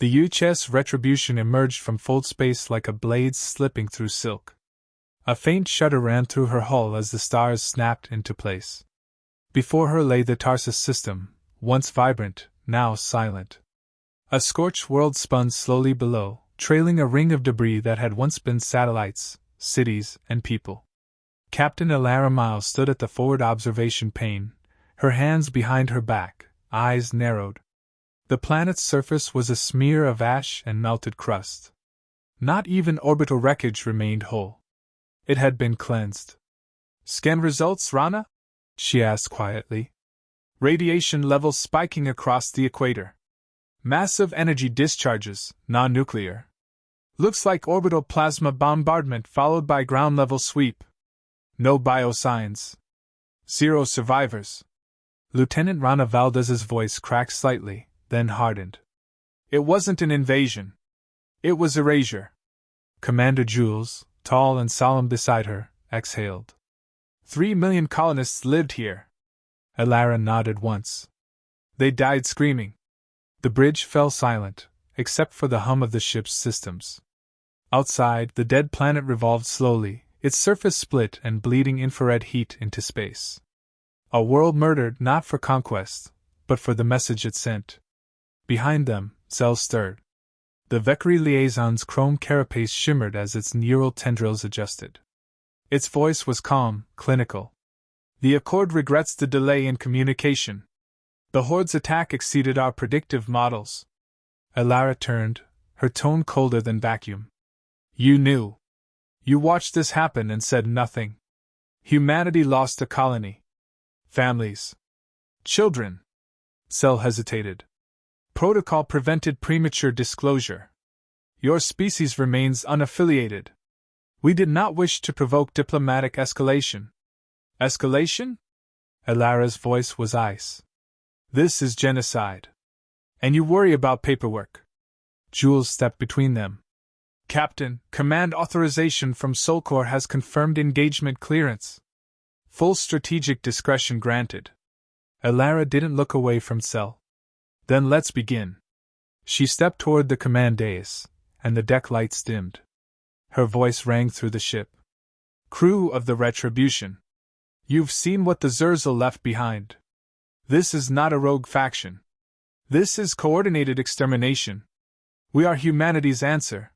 The UHS Retribution emerged from fold space like a blade slipping through silk. A faint shudder ran through her hull as the stars snapped into place. Before her lay the Tarsus system, once vibrant, now silent. A scorched world spun slowly below, trailing a ring of debris that had once been satellites, cities, and people. Captain Elara Miles stood at the forward observation pane, her hands behind her back, eyes narrowed. The planet's surface was a smear of ash and melted crust. Not even orbital wreckage remained whole. It had been cleansed. "Scan results, Rana?" she asked quietly. "Radiation levels spiking across the equator. Massive energy discharges, non-nuclear. Looks like orbital plasma bombardment followed by ground-level sweep. No biosigns. 0 survivors." Lieutenant Rana Valdez's voice cracked slightly, then hardened. "It wasn't an invasion. It was erasure." Commander Jules, tall and solemn beside her, exhaled. 3 million colonists lived here." Elara nodded once. "They died screaming." The bridge fell silent, except for the hum of the ship's systems. Outside, the dead planet revolved slowly, its surface split and bleeding infrared heat into space. A world murdered not for conquest, but for the message it sent. Behind them, cells stirred. The Valkyrie liaison's chrome carapace shimmered as its neural tendrils adjusted. Its voice was calm, clinical. "The Accord regrets the delay in communication. The Horde's attack exceeded our predictive models." Elara turned, her tone colder than vacuum. "You knew. You watched this happen and said nothing. Humanity lost a colony. Families. Children." Cell hesitated. "Protocol prevented premature disclosure. Your species remains unaffiliated. We did not wish to provoke diplomatic escalation." "Escalation?" Elara's voice was ice. "This is genocide. And you worry about paperwork." Jules stepped between them. "Captain, command authorization from Solcor has confirmed engagement clearance. Full strategic discretion granted." Elara didn't look away from Cell. "Then let's begin." She stepped toward the command dais, and the deck lights dimmed. Her voice rang through the ship. "Crew of the Retribution. You've seen what the Zerzel left behind. This is not a rogue faction. This is coordinated extermination. We are humanity's answer."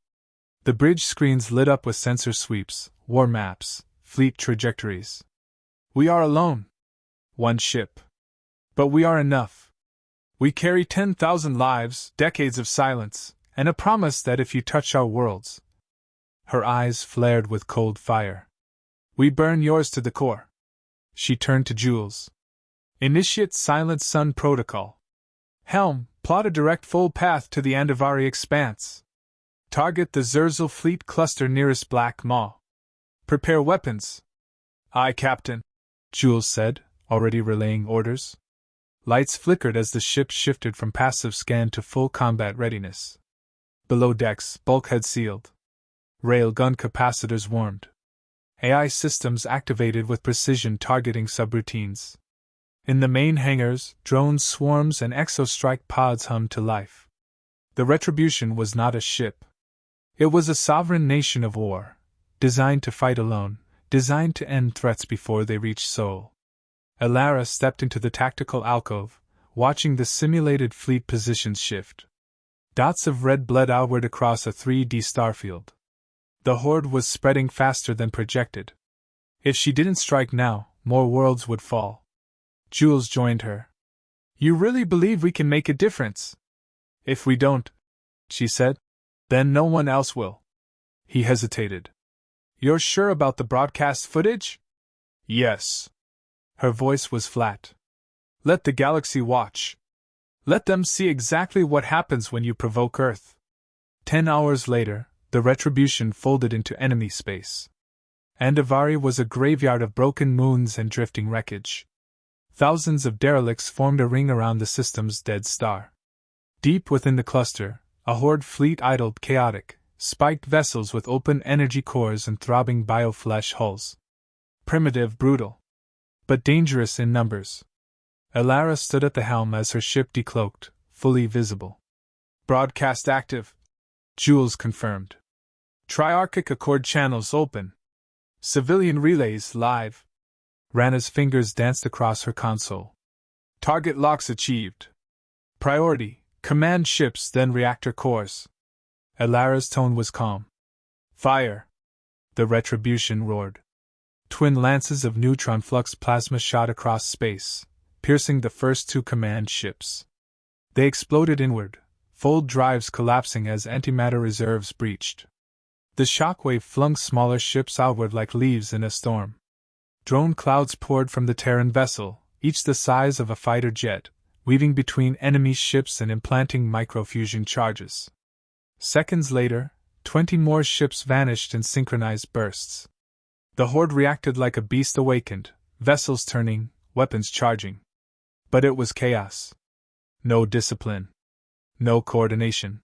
The bridge screens lit up with sensor sweeps, war maps, fleet trajectories. "We are alone. One ship. But we are enough. We carry 10,000 lives, decades of silence, and a promise that if you touch our worlds..." Her eyes flared with cold fire. "We burn yours to the core." She turned to Jules. "Initiate Silent Sun Protocol. Helm, plot a direct full path to the Andavari Expanse. Target the Zerzel fleet cluster nearest Black Maw. Prepare weapons." "Aye, Captain," Jules said, already relaying orders. Lights flickered as the ship shifted from passive scan to full combat readiness. Below decks, bulkhead sealed. Railgun capacitors warmed. AI systems activated with precision targeting subroutines. In the main hangars, drones, swarms, and exostrike pods hummed to life. The Retribution was not a ship. It was a sovereign nation of war, designed to fight alone, designed to end threats before they reached Sol. Elara stepped into the tactical alcove, watching the simulated fleet positions shift. Dots of red bled outward across a 3D starfield. The Horde was spreading faster than projected. If she didn't strike now, more worlds would fall. Jules joined her. "You really believe we can make a difference?" "If we don't," she said, "then no one else will." He hesitated. "You're sure about the broadcast footage?" "Yes." Her voice was flat. "Let the galaxy watch. Let them see exactly what happens when you provoke Earth." 10 hours later, the Retribution folded into enemy space. Andavari was a graveyard of broken moons and drifting wreckage. Thousands of derelicts formed a ring around the system's dead star. Deep within the cluster, a Horde fleet idled chaotic, spiked vessels with open energy cores and throbbing bioflesh hulls. Primitive, brutal, but dangerous in numbers. Elara stood at the helm as her ship decloaked, fully visible. Broadcast active, Jules confirmed. Triarchic Accord channels open. Civilian relays live. Rana's fingers danced across her console. Target locks achieved. Priority, command ships, then reactor cores. Alara's tone was calm. Fire! The Retribution roared. Twin lances of neutron flux plasma shot across space, piercing the first two command ships. They exploded inward, fold drives collapsing as antimatter reserves breached. The shockwave flung smaller ships outward like leaves in a storm. Drone clouds poured from the Terran vessel, each the size of a fighter jet, weaving between enemy ships and implanting microfusion charges. Seconds later, 20 more ships vanished in synchronized bursts. The horde reacted like a beast awakened, vessels turning, weapons charging. But it was chaos. No discipline. No coordination.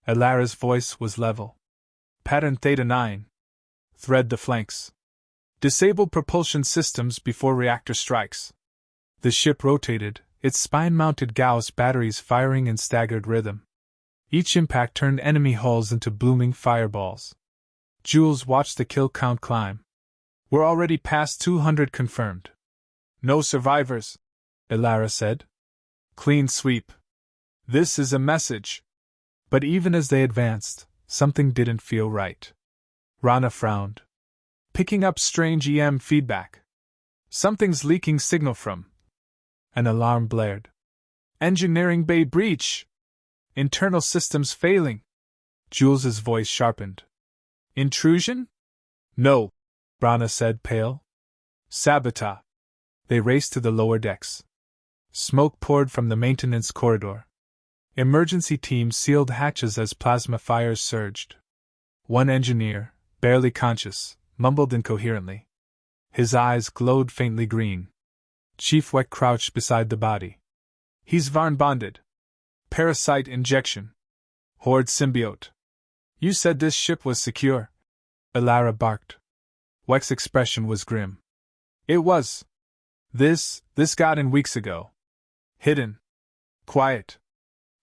Alara's voice was level. Pattern Theta 9. Thread the flanks. Disable propulsion systems before reactor strikes. The ship rotated, its spine-mounted Gauss batteries firing in staggered rhythm. Each impact turned enemy hulls into blooming fireballs. Jules watched the kill count climb. We're already past 200 confirmed. No survivors, Alara said. Clean sweep. This is a message. But even as they advanced, something didn't feel right. Rana frowned. Picking up strange EM feedback. Something's leaking signal from. An alarm blared. Engineering bay breach. Internal systems failing. Jules's voice sharpened. Intrusion? No, Rana said, pale. Sabotage. They raced to the lower decks. Smoke poured from the maintenance corridor. Emergency teams sealed hatches as plasma fires surged. One engineer, barely conscious, mumbled incoherently. His eyes glowed faintly green. Chief Weck crouched beside the body. He's Varn bonded. Parasite injection. Horde symbiote. You said this ship was secure. Alara barked. Weck's expression was grim. It was. This got in weeks ago. Hidden. Quiet.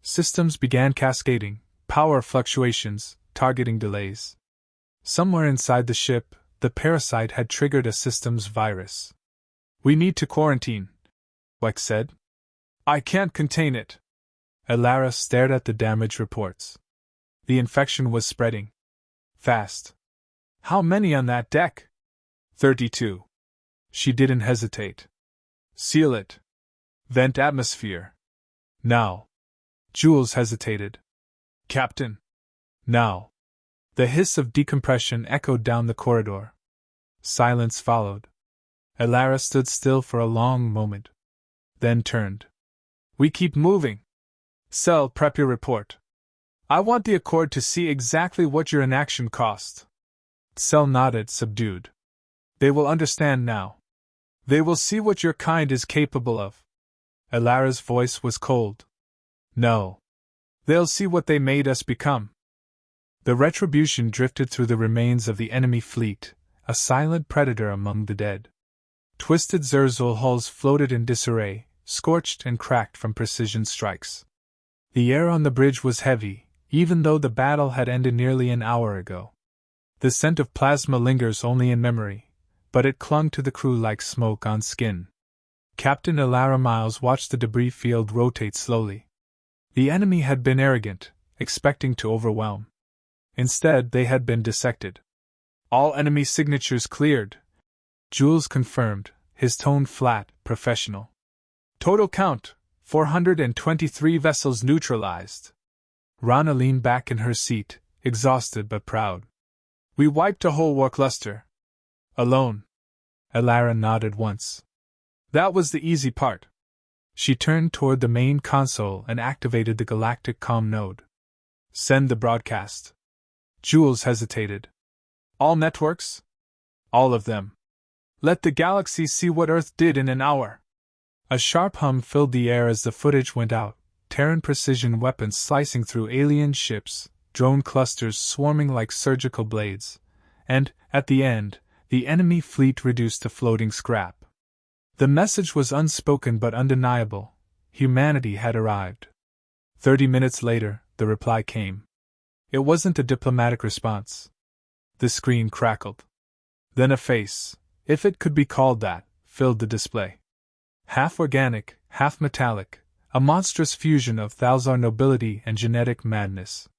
Systems began cascading, power fluctuations, targeting delays. Somewhere inside the ship, the parasite had triggered a systems virus. We need to quarantine, Weck said. I can't contain it. Alara stared at the damage reports. The infection was spreading. Fast. How many on that deck? 32. She didn't hesitate. Seal it. Vent atmosphere. Now. Jules hesitated. Captain. Now. The hiss of decompression echoed down the corridor. Silence followed. Alara stood still for a long moment. Then turned. We keep moving. Cell, prep your report. I want the Accord to see exactly what your inaction cost. Cell nodded, subdued. They will understand now. They will see what your kind is capable of. Alara's voice was cold. No. They'll see what they made us become. The Retribution drifted through the remains of the enemy fleet, a silent predator among the dead. Twisted Zerzul hulls floated in disarray, scorched and cracked from precision strikes. The air on the bridge was heavy, even though the battle had ended nearly an hour ago. The scent of plasma lingers only in memory, but it clung to the crew like smoke on skin. Captain Alara Miles watched the debris field rotate slowly. The enemy had been arrogant, expecting to overwhelm. Instead, they had been dissected. All enemy signatures cleared. Jules confirmed, his tone flat, professional. Total count, 423 vessels neutralized. Rana leaned back in her seat, exhausted but proud. We wiped a whole war cluster. Alone. Alara nodded once. That was the easy part. She turned toward the main console and activated the galactic comm node. Send the broadcast. Jules hesitated. All networks? All of them. Let the galaxy see what Earth did in an hour. A sharp hum filled the air as the footage went out, Terran precision weapons slicing through alien ships, drone clusters swarming like surgical blades, and, at the end, the enemy fleet reduced to floating scrap. The message was unspoken but undeniable. Humanity had arrived. 30 minutes later, the reply came. It wasn't a diplomatic response. The screen crackled. Then a face, if it could be called that, filled the display. Half organic, half metallic, a monstrous fusion of Thalzar nobility and genetic madness.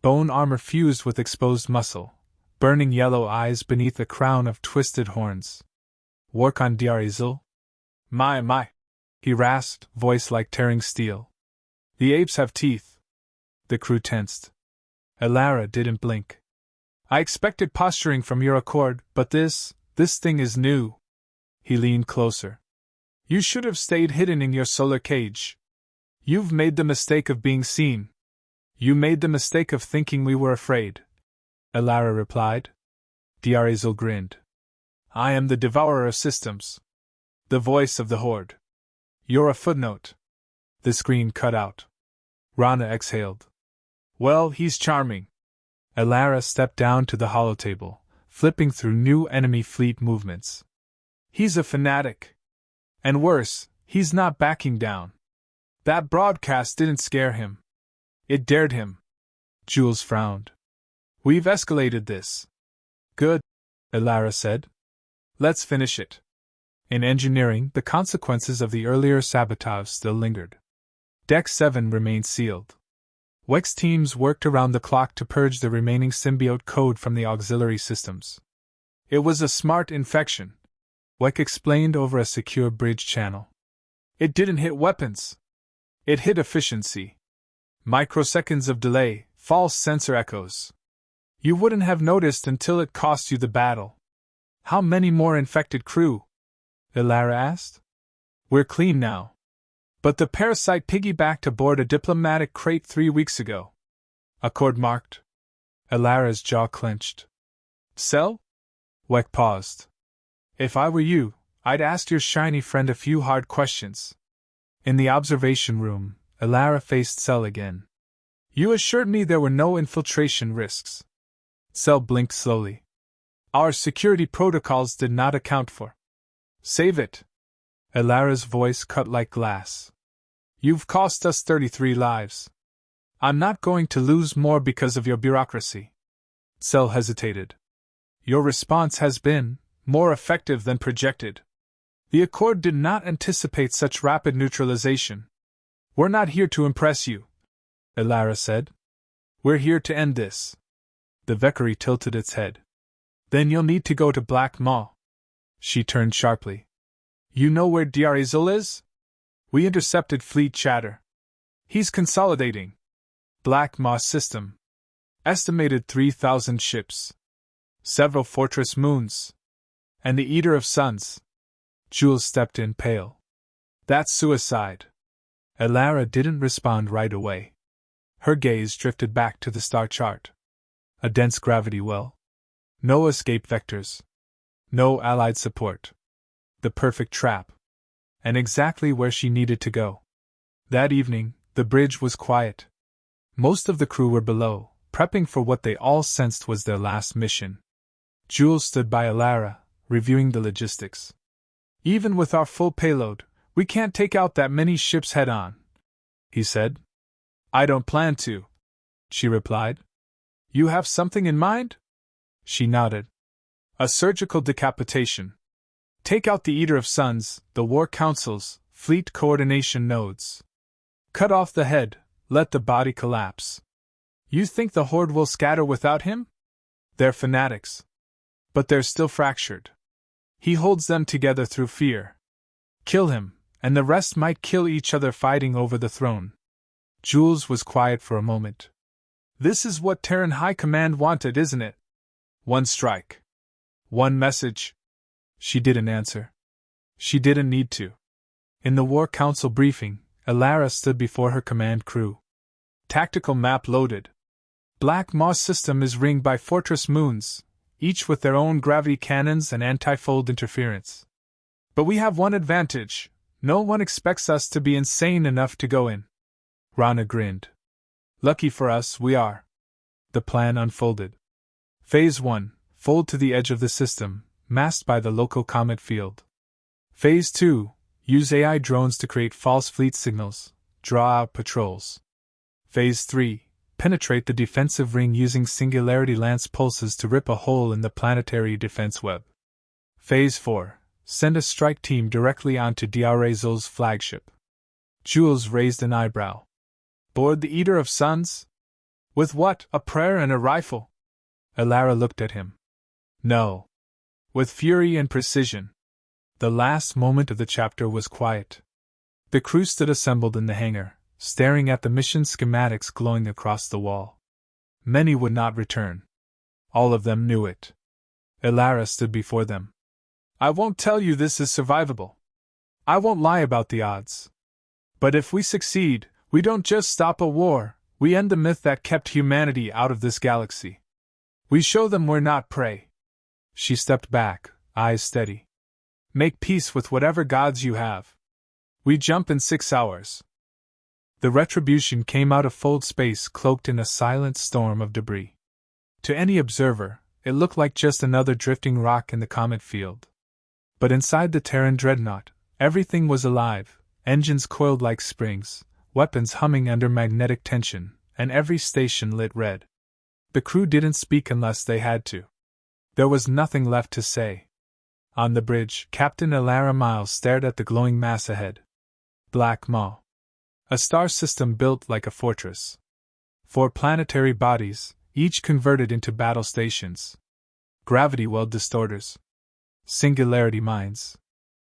Bone armor fused with exposed muscle, burning yellow eyes beneath a crown of twisted horns. Work on Terrorized? My, he rasped, voice like tearing steel. The apes have teeth. The crew tensed. Elara didn't blink. I expected posturing from your accord, but this thing is new. He leaned closer. You should have stayed hidden in your solar cage. You've made the mistake of being seen. You made the mistake of thinking we were afraid. Elara replied. Terrorized grinned. I am the devourer of systems. The voice of the Horde. You're a footnote. The screen cut out. Rana exhaled. Well, he's charming. Elara stepped down to the holotable, flipping through new enemy fleet movements. He's a fanatic. And worse, he's not backing down. That broadcast didn't scare him. It dared him. Jules frowned. We've escalated this. Good, Elara said. Let's finish it. In engineering, the consequences of the earlier sabotage still lingered. Deck 7 remained sealed. WEX teams worked around the clock to purge the remaining symbiote code from the auxiliary systems. It was a smart infection, WEX explained over a secure bridge channel. It didn't hit weapons. It hit efficiency. Microseconds of delay, false sensor echoes. You wouldn't have noticed until it cost you the battle. How many more infected crew? Elara asked. We're clean now. But the parasite piggybacked aboard a diplomatic crate 3 weeks ago. Accord marked. Elara's jaw clenched. Cell? WEX paused. If I were you, I'd ask your shiny friend a few hard questions. In the observation room, Elara faced Cell again. You assured me there were no infiltration risks. Cell blinked slowly. Our security protocols did not account for. Save it. Elara's voice cut like glass. You've cost us 33 lives. I'm not going to lose more because of your bureaucracy. Cell hesitated. Your response has been more effective than projected. The Accord did not anticipate such rapid neutralization. We're not here to impress you, Elara said. We're here to end this. The Valkyrie tilted its head. Then you'll need to go to Black Maw. She turned sharply. You know where Terrorized is? We intercepted fleet chatter. He's consolidating. Black Maw system. Estimated 3,000 ships. Several fortress moons. And the Eater of Suns. Jules stepped in pale. That's suicide. Elara didn't respond right away. Her gaze drifted back to the star chart. A dense gravity well. No escape vectors. No allied support. The perfect trap. And exactly where she needed to go. That evening, the bridge was quiet. Most of the crew were below, prepping for what they all sensed was their last mission. Jules stood by Elara, reviewing the logistics. Even with our full payload, we can't take out that many ships head-on, he said. I don't plan to, she replied. You have something in mind? She nodded. A surgical decapitation. Take out the Eater of Suns, the War Councils, fleet coordination nodes. Cut off the head, let the body collapse. You think the Horde will scatter without him? They're fanatics. But they're still fractured. He holds them together through fear. Kill him, and the rest might kill each other fighting over the throne. Jules was quiet for a moment. This is what Terran High Command wanted, isn't it? One strike. One message. She didn't answer. She didn't need to. In the War Council briefing, Elara stood before her command crew. Tactical map loaded. Black Maw system is ringed by fortress moons, each with their own gravity cannons and anti-fold interference. But we have one advantage. No one expects us to be insane enough to go in. Rana grinned. Lucky for us, we are. The plan unfolded. Phase 1, fold to the edge of the system, masked by the local comet field. Phase 2, use AI drones to create false fleet signals, draw out patrols. Phase 3, penetrate the defensive ring using singularity lance pulses to rip a hole in the planetary defense web. Phase 4. Send a strike team directly onto Terrorized's flagship. Jules raised an eyebrow. Board the Eater of Suns? With what, a prayer and a rifle? Elara looked at him. No. With fury and precision. The last moment of the chapter was quiet. The crew stood assembled in the hangar, staring at the mission schematics glowing across the wall. Many would not return. All of them knew it. Elara stood before them. I won't tell you this is survivable. I won't lie about the odds. But if we succeed, we don't just stop a war, we end the myth that kept humanity out of this galaxy. We show them we're not prey. She stepped back, eyes steady. Make peace with whatever gods you have. We jump in 6 hours. The retribution came out of fold space cloaked in a silent storm of debris. To any observer, it looked like just another drifting rock in the comet field. But inside the Terran dreadnought, everything was alive, engines coiled like springs, weapons humming under magnetic tension, and every station lit red. The crew didn't speak unless they had to. There was nothing left to say. On the bridge, Captain Elara Miles stared at the glowing mass ahead. Black Maw. A star system built like a fortress. 4 planetary bodies, each converted into battle stations. Gravity well distorters. Singularity mines.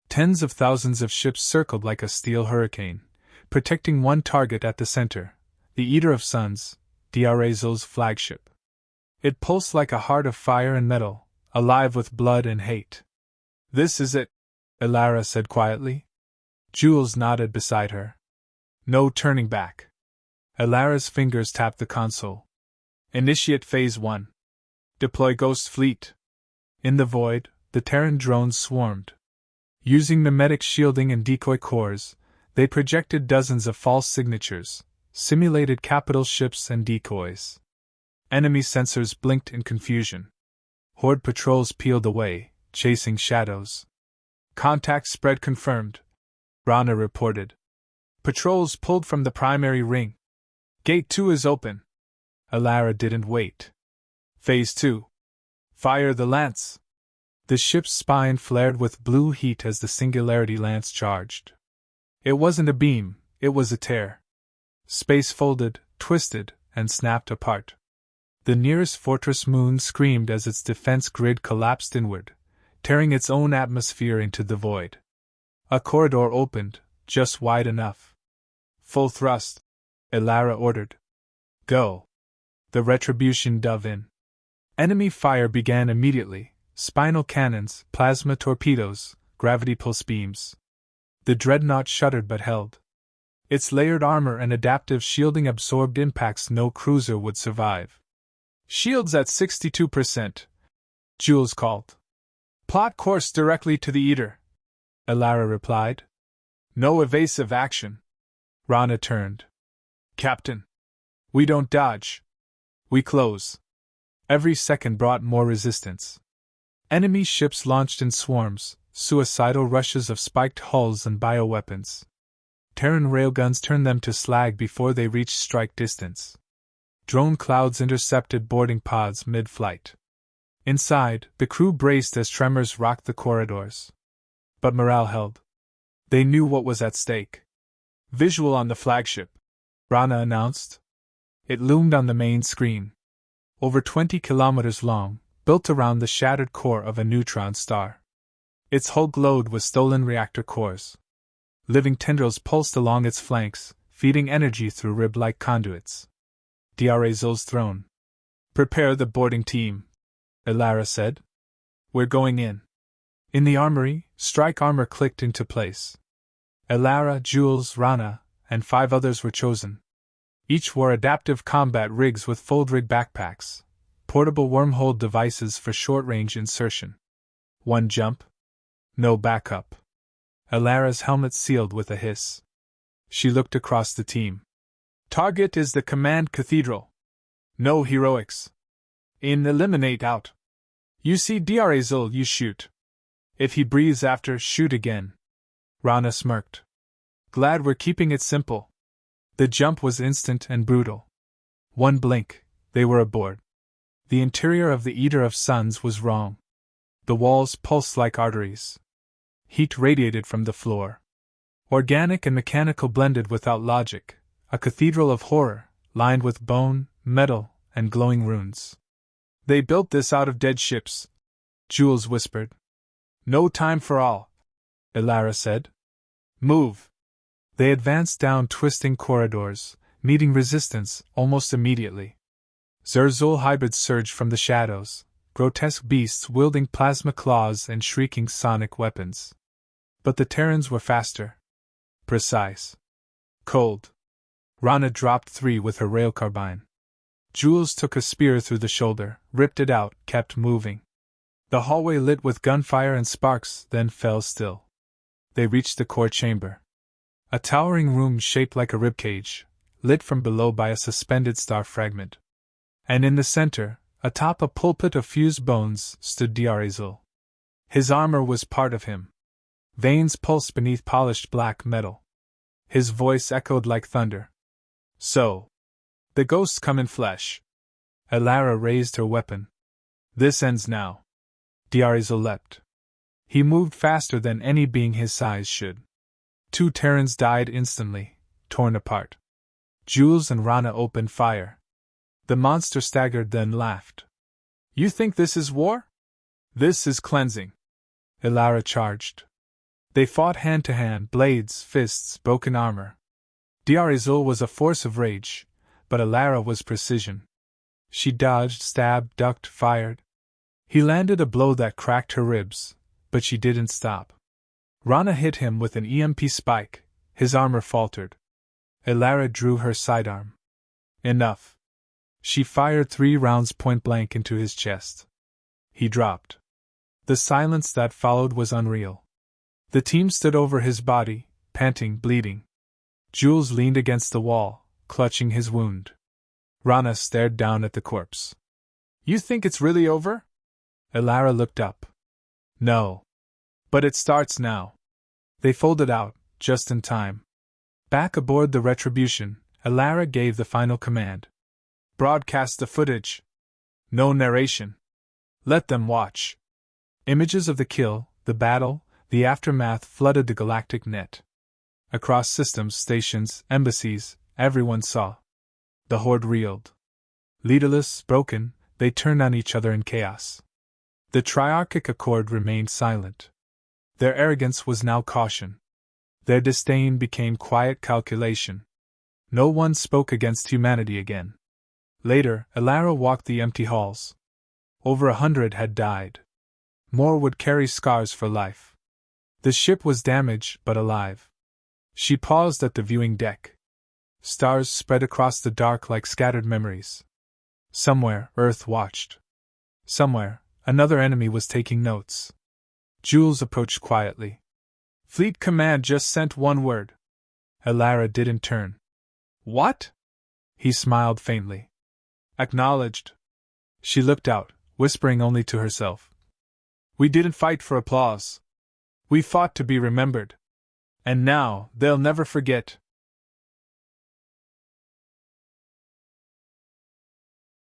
Tens of thousands of ships circled like a steel hurricane, protecting one target at the center, the Eater of Suns, Terrorized's flagship. It pulsed like a heart of fire and metal, alive with blood and hate. This is it, Elara said quietly. Jules nodded beside her. No turning back. Elara's fingers tapped the console. Initiate Phase 1. Deploy Ghost Fleet. In the void, the Terran drones swarmed. Using mimetic shielding and decoy cores, they projected dozens of false signatures, simulated capital ships and decoys. Enemy sensors blinked in confusion. Horde patrols peeled away, chasing shadows. Contact spread confirmed, Rana reported. Patrols pulled from the primary ring. Gate 2 is open. Elara didn't wait. Phase 2. Fire the lance. The ship's spine flared with blue heat as the singularity lance charged. It wasn't a beam, it was a tear. Space folded, twisted, and snapped apart. The nearest fortress moon screamed as its defense grid collapsed inward, tearing its own atmosphere into the void. A corridor opened, just wide enough. Full thrust, Elara ordered. Go. The retribution dove in. Enemy fire began immediately. Spinal cannons, plasma torpedoes, gravity pulse beams. The dreadnought shuddered but held. Its layered armor and adaptive shielding absorbed impacts no cruiser would survive. Shields at 62%, Jules called. Plot course directly to the Eater, Elara replied. No evasive action. Rana turned. Captain. We don't dodge. We close. Every second brought more resistance. Enemy ships launched in swarms, suicidal rushes of spiked hulls and bioweapons. Terran railguns turned them to slag before they reached strike distance. Drone clouds intercepted boarding pods mid-flight. Inside, the crew braced as tremors rocked the corridors. But morale held. They knew what was at stake. Visual on the flagship, Rana announced. It loomed on the main screen. Over 20 kilometers long, built around the shattered core of a neutron star. Its hull glowed with stolen reactor cores. Living tendrils pulsed along its flanks, feeding energy through rib-like conduits. Terrorized's throne. Prepare the boarding team, Elara said. We're going in. In the armory, strike armor clicked into place. Elara, Jules, Rana, and 5 others were chosen. Each wore adaptive combat rigs with fold-rig backpacks, portable wormhole devices for short-range insertion. One jump. No backup. Elara's helmet sealed with a hiss. She looked across the team. Target is the command cathedral. No heroics. In eliminate out. You see Terrorized, you shoot. If he breathes after, shoot again. Rana smirked. Glad we're keeping it simple. The jump was instant and brutal. One blink, they were aboard. The interior of the Eater of Suns was wrong. The walls pulsed like arteries. Heat radiated from the floor. Organic and mechanical blended without logic, a cathedral of horror, lined with bone, metal, and glowing runes. They built this out of dead ships, Jules whispered. No time for all, Ilara said. Move. They advanced down twisting corridors, meeting resistance almost immediately. Zerzul hybrids surged from the shadows, grotesque beasts wielding plasma claws and shrieking sonic weapons. But the Terrans were faster. Precise. Cold. Rana dropped 3 with her rail carbine. Jules took a spear through the shoulder, ripped it out, kept moving. The hallway lit with gunfire and sparks, then fell still. They reached the core chamber. A towering room shaped like a ribcage, lit from below by a suspended star fragment. And in the center, atop a pulpit of fused bones, stood Diarizul. His armor was part of him. Veins pulsed beneath polished black metal. His voice echoed like thunder. So. The ghosts come in flesh. Ilara raised her weapon. This ends now. Diarizul leapt. He moved faster than any being his size should. 2 Terrans died instantly, torn apart. Jules and Rana opened fire. The monster staggered, then laughed. You think this is war? This is cleansing. Ilara charged. They fought hand to hand, blades, fists, broken armor. Diarizul was a force of rage, but Ilara was precision. She dodged, stabbed, ducked, fired. He landed a blow that cracked her ribs, but she didn't stop. Rana hit him with an EMP spike. His armor faltered. Ilara drew her sidearm. Enough. She fired 3 rounds point blank into his chest. He dropped. The silence that followed was unreal. The team stood over his body, panting, bleeding. Jules leaned against the wall, clutching his wound. Rana stared down at the corpse. You think it's really over? Ilara looked up. No. But it starts now. They folded out, just in time. Back aboard the Retribution, Ilara gave the final command. Broadcast the footage. No narration. Let them watch. Images of the kill, the battle, the aftermath flooded the galactic net. Across systems, stations, embassies, everyone saw. The horde reeled. Leaderless, broken, they turned on each other in chaos. The Triarchic Accord remained silent. Their arrogance was now caution. Their disdain became quiet calculation. No one spoke against humanity again. Later, Ilara walked the empty halls. Over 100 had died. More would carry scars for life. The ship was damaged, but alive. She paused at the viewing deck. Stars spread across the dark like scattered memories. Somewhere, Earth watched. Somewhere, another enemy was taking notes. Jules approached quietly. Fleet Command just sent one word. Ilara didn't turn. What? He smiled faintly. Acknowledged. She looked out, whispering only to herself. We didn't fight for applause. We fought to be remembered. And now, they'll never forget.